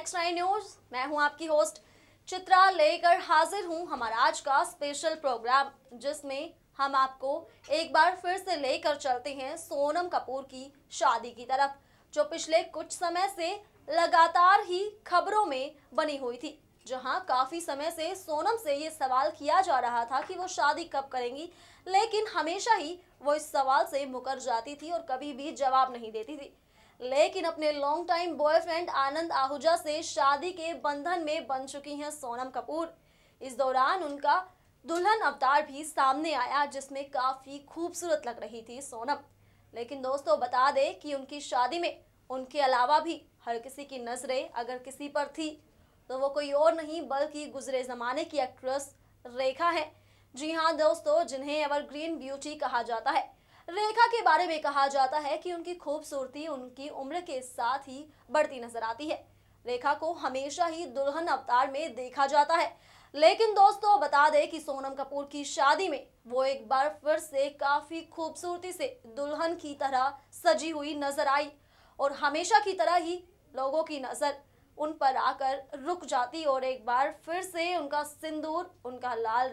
Next9 news. मैं हूं आपकी होस्ट चित्रा, लेकर हाजिर हूं हमारा आज का स्पेशल प्रोग्राम, जिसमें हम आपको एक बार फिर से लेकर चलते हैं सोनम कपूर की शादी की तरफ, जो पिछले कुछ समय से लगातार ही खबरों में बनी हुई थी। जहां काफी समय से सोनम से ये सवाल किया जा रहा था कि वो शादी कब करेंगी, लेकिन हमेशा ही वो इस सवाल से मुकर जाती थी और कभी भी जवाब नहीं देती थी। लेकिन अपने लॉन्ग टाइम बॉयफ्रेंड आनंद आहूजा से शादी के बंधन में बन चुकी हैं सोनम कपूर। इस दौरान उनका दुल्हन अवतार भी सामने आया, जिसमें काफी खूबसूरत लग रही थी सोनम। लेकिन दोस्तों, बता दें कि उनकी शादी में उनके अलावा भी हर किसी की नजरें अगर किसी पर थी तो वो कोई और नहीं बल्कि गुजरे जमाने की एक्ट्रेस रेखा है। जी हाँ दोस्तों, जिन्हें एवरग्रीन ब्यूटी कहा जाता है। रेखा के बारे में कहा जाता है कि उनकी खूबसूरती उनकी उम्र के साथ ही बढ़ती नजर आती है। रेखा को हमेशा ही दुल्हन अवतार में देखा जाता है, लेकिन दोस्तों बता दें कि सोनम कपूर की शादी में वो एक बार फिर से काफी खूबसूरती से दुल्हन की तरह सजी हुई नजर आई और हमेशा की तरह ही लोगों की नजर उन पर आकर रुक जाती और एक बार फिर से उनका सिंदूर, उनका लाल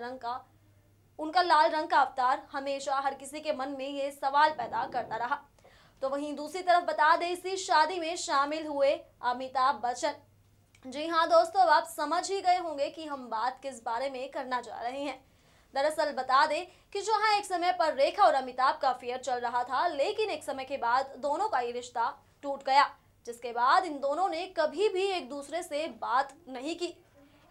रंग का अवतार हमेशा हर किसी के मन में ये सवाल पैदा करता रहा। तो वहीं दूसरी तरफ बता दें, इसी शादी में शामिल हुए अमिताभ बच्चन। जी हाँ दोस्तों, आप समझ ही गए होंगे कि हम बात किस बारे में करना जा रहे हैं। दरअसल बता दें कि जहां एक समय पर रेखा और अमिताभ का अफेयर चल रहा था, लेकिन एक समय के बाद दोनों का ये रिश्ता टूट गया, जिसके बाद इन दोनों ने कभी भी एक दूसरे से बात नहीं की।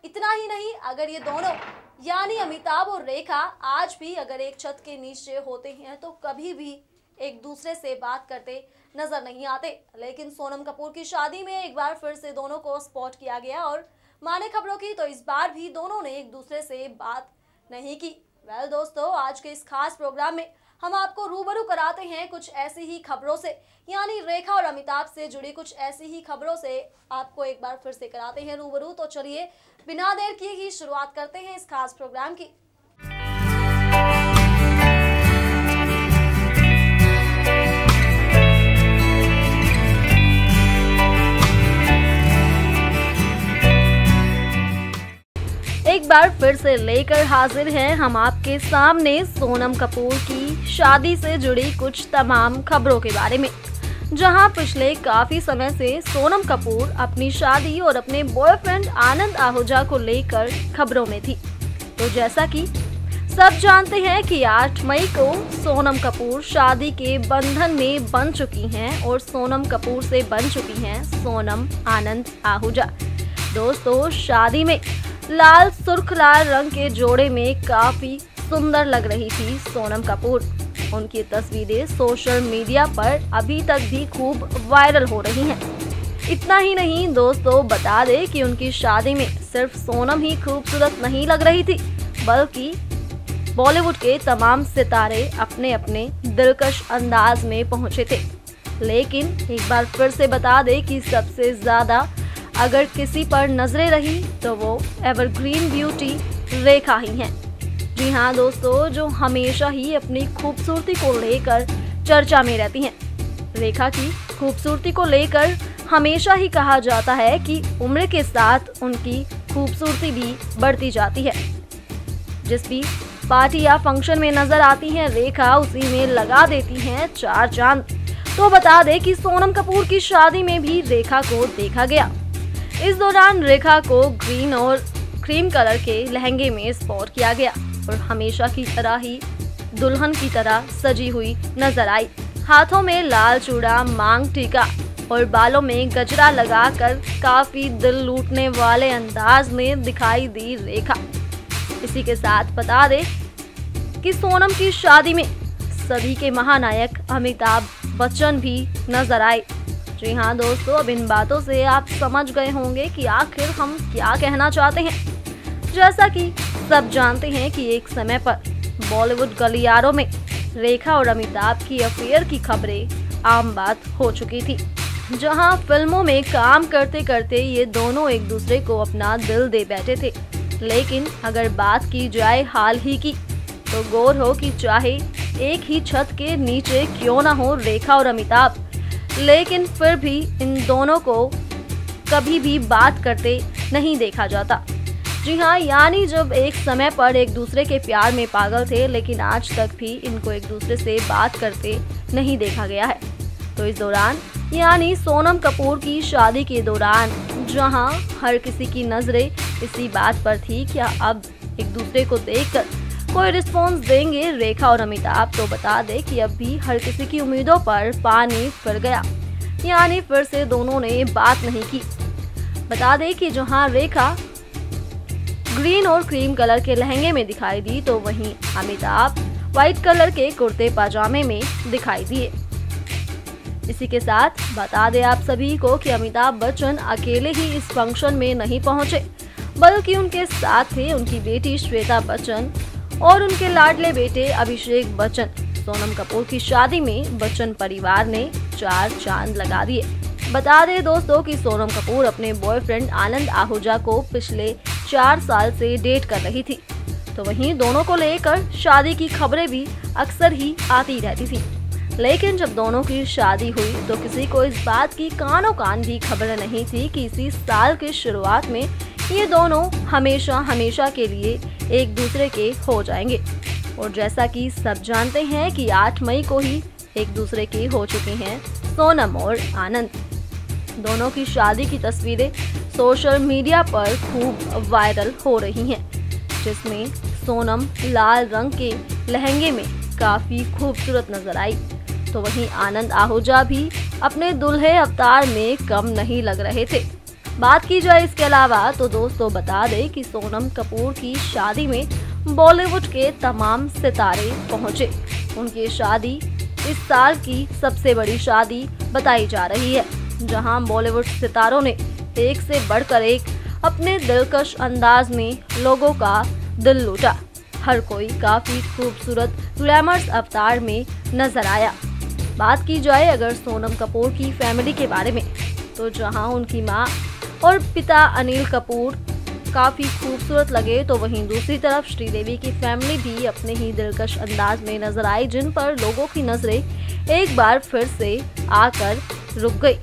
इतना ही नहीं, अगर ये दोनों यानी अमिताभ और रेखा आज भी अगर एक छत के नीचे होते हैं तो कभी भी एक दूसरे से बात करते नजर नहीं आते। लेकिन सोनम कपूर की शादी में एक बार फिर से दोनों को स्पॉट किया गया और माने खबरों की तो इस बार भी दोनों ने एक दूसरे से बात नहीं की। वेल दोस्तों, आज के इस खास प्रोग्राम में हम आपको रूबरू कराते हैं कुछ ऐसी ही खबरों से, यानी रेखा और अमिताभ से जुड़ी कुछ ऐसी ही खबरों से आपको एक बार फिर से कराते हैं रूबरू। तो चलिए बिना देर किए ही शुरुआत करते हैं इस खास प्रोग्राम की। एक बार फिर से लेकर हाजिर हैं हम आपके सामने सोनम कपूर की शादी से जुड़ी कुछ तमाम खबरों के बारे में, जहां पिछले काफी समय से सोनम कपूर अपनी शादी और अपने बॉयफ्रेंड आनंद आहूजा को लेकर खबरों में थी। तो जैसा कि सब जानते हैं कि 8 मई को सोनम कपूर शादी के बंधन में बन चुकी हैं और सोनम कपूर से बन चुकी हैं सोनम आनंद आहूजा। दोस्तों, शादी में लाल सुर्ख लाल रंग के जोड़े में काफी सुंदर लग रही थी सोनम कपूर। उनकी तस्वीरें सोशल मीडिया पर अभी तक भी खूब वायरल हो रही हैं। इतना ही नहीं दोस्तों, बता दें कि उनकी शादी में सिर्फ सोनम ही खूबसूरत नहीं लग रही थी, बल्कि बॉलीवुड के तमाम सितारे अपने अपने दिलकश अंदाज में पहुंचे थे। लेकिन एक बार फिर से बता दें कि सबसे ज्यादा अगर किसी पर नजरें रही तो वो एवरग्रीन ब्यूटी रेखा ही हैं। जी हाँ दोस्तों, जो हमेशा ही अपनी खूबसूरती को लेकर चर्चा में रहती हैं। रेखा की खूबसूरती को लेकर हमेशा ही कहा जाता है कि उम्र के साथ उनकी खूबसूरती भी बढ़ती जाती है। जिस भी पार्टी या फंक्शन में नजर आती हैं रेखा, उसी में लगा देती हैं 4 चांद। तो बता दें कि सोनम कपूर की शादी में भी रेखा को देखा गया। इस दौरान रेखा को ग्रीन और क्रीम कलर के लहंगे में स्पॉट किया गया और हमेशा की तरह ही दुल्हन की तरह सजी हुई नजर आई। हाथों में लाल चूड़ा, मांग टीका और बालों में गजरा लगाकर काफी दिल लूटने वाले अंदाज में दिखाई दी रेखा। इसी के साथ बता दें कि सोनम की शादी में सभी के महानायक अमिताभ बच्चन भी नजर आए। जी हाँ दोस्तों, अब इन बातों से आप समझ गए होंगे कि आखिर हम क्या कहना चाहते हैं। जैसा कि सब जानते हैं कि एक समय पर बॉलीवुड गलियारों में रेखा और अमिताभ की अफेयर की खबरें आम बात हो चुकी थी, जहां फिल्मों में काम करते करते ये दोनों एक दूसरे को अपना दिल दे बैठे थे। लेकिन अगर बात की जाए हाल ही की, तो गौर हो कि चाहे एक ही छत के नीचे क्यों ना हो रेखा और अमिताभ, लेकिन फिर भी इन दोनों को कभी भी बात करते नहीं देखा जाता। जी हाँ, यानी जब एक समय पर एक दूसरे के प्यार में पागल थे, लेकिन आज तक भी इनको एक दूसरे से बात करते नहीं देखा गया है। तो इस दौरान यानी सोनम कपूर की शादी के दौरान जहां हर किसी की नजरें इसी बात पर थी कि अब एक दूसरे को देखकर कोई रिस्पॉन्स देंगे रेखा और अमिताभ, तो बता दें कि अब भी हर किसी की उम्मीदों पर पानी फिर गया, यानी फिर से दोनों ने बात नहीं की। बता दें कि जहां रेखा ग्रीन और क्रीम कलर के लहंगे में दिखाई दी, तो वहीं अमिताभ व्हाइट कलर के कुर्ते पाजामे में दिखाई दिए। इसी के साथ बता दें आप सभी को कि अमिताभ बच्चन अकेले ही इस फंक्शन में नहीं पहुंचे, बल्कि उनके साथ थे उनकी बेटी श्वेता बच्चन और उनके लाडले बेटे अभिषेक बच्चन। सोनम कपूर की शादी में बच्चन परिवार ने 4 चांद लगा दिए। बता दें दोस्तों कि सोनम कपूर अपने बॉयफ्रेंड आनंद आहूजा को पिछले 4 साल से डेट कर रही थी, तो वहीं दोनों को लेकर शादी की खबरें भी अक्सर ही आती रहती थी। लेकिन जब दोनों की शादी हुई तो किसी को इस बात की कानों कान भी खबर नहीं थी कि इसी साल की शुरुआत में ये दोनों हमेशा हमेशा के लिए एक दूसरे के हो जाएंगे। और जैसा कि सब जानते हैं कि 8 मई को ही एक दूसरे के हो चुके हैं सोनम और आनंद। दोनों की शादी की तस्वीरें सोशल मीडिया पर खूब वायरल हो रही हैं, जिसमें सोनम लाल रंग के लहंगे में काफी खूबसूरत नजर आई, तो वहीं आनंद आहूजा भी अपने दुल्हे अवतार में कम नहीं लग रहे थे। बात की जाए इसके अलावा तो दोस्तों बता दें कि सोनम कपूर की शादी में बॉलीवुड के तमाम सितारे पहुंचे। उनकी शादी इस साल की सबसे बड़ी शादी बताई जा रही है, जहां बॉलीवुड सितारों ने एक से बढ़कर एक अपने दिलकश अंदाज में लोगों का दिल लूटा। हर कोई काफी खूबसूरत ग्लैमरस अवतार में नजर आया। बात की जाए अगर सोनम कपूर की फैमिली के बारे में, तो जहां उनकी मां और पिता अनिल कपूर काफी खूबसूरत लगे, तो वहीं दूसरी तरफ श्रीदेवी की फैमिली भी अपने ही दिलकश अंदाज में नजर आई, जिन पर लोगों की नजरें एक बार फिर से आकर रुक गई।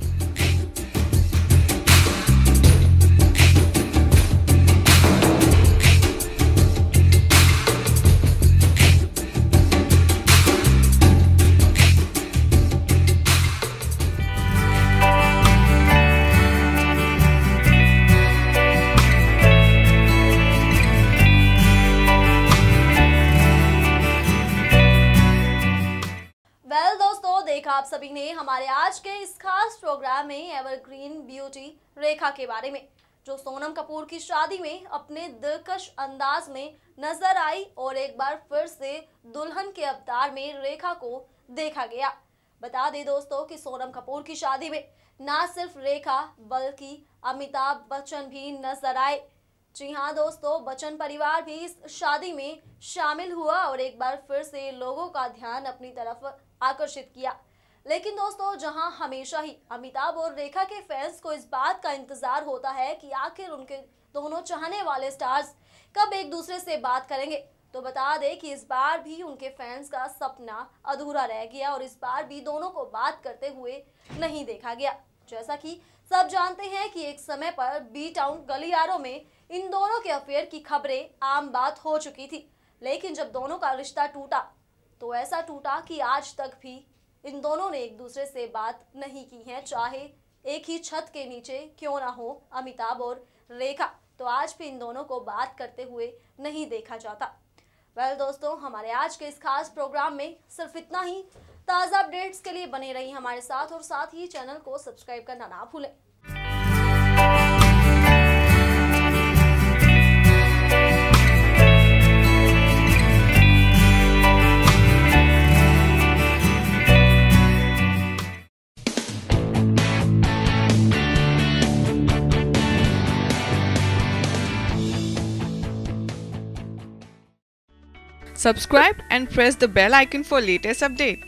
देखा आप सभी ने हमारे आज के इस खास प्रोग्राम में एवरग्रीन ब्यूटी रेखा के बारे में, जो सोनम कपूर की शादी में अपने दिलकश अंदाज में नजर आई और एक बार फिर से दुल्हन के अवतार में रेखा को देखा गया। बता दें दोस्तों कि सोनम कपूर की शादी में ना सिर्फ रेखा बल्कि अमिताभ बच्चन भी नजर आए। जी हाँ दोस्तों, बच्चन परिवार भी इस शादी में शामिल हुआ और एक बार फिर से लोगों का ध्यान अपनी तरफ आकर्षित किया। लेकिन दोस्तों, जहां हमेशा ही अमिताभ और रेखा के फैंस को इस बात का इंतजार होता है कि आखिर उनके दोनों चाहने वाले स्टार्स कब एक दूसरे से बात करेंगे, तो बता दें कि इस बार भी उनके फैंस का सपना अधूरा रह गया और इस बार भी दोनों को बात करते हुए नहीं देखा गया। जैसा कि सब जानते हैं कि एक समय पर बी टाउन गलियारों में इन दोनों के अफेयर की खबरें आम बात हो चुकी थी, लेकिन जब दोनों का रिश्ता टूटा तो ऐसा टूटा कि आज तक भी इन दोनों ने एक दूसरे से बात नहीं की है, चाहे एक ही छत के नीचे क्यों ना हो अमिताभ और रेखा, तो आज भी इन दोनों को बात करते हुए नहीं देखा जाता। वेल दोस्तों, हमारे आज के इस खास प्रोग्राम में सिर्फ इतना ही। ताज़ा अपडेट्स के लिए बने रहिए हमारे साथ और साथ ही चैनल को सब्सक्राइब करना ना भूलें। Subscribe and press the bell icon for latest update.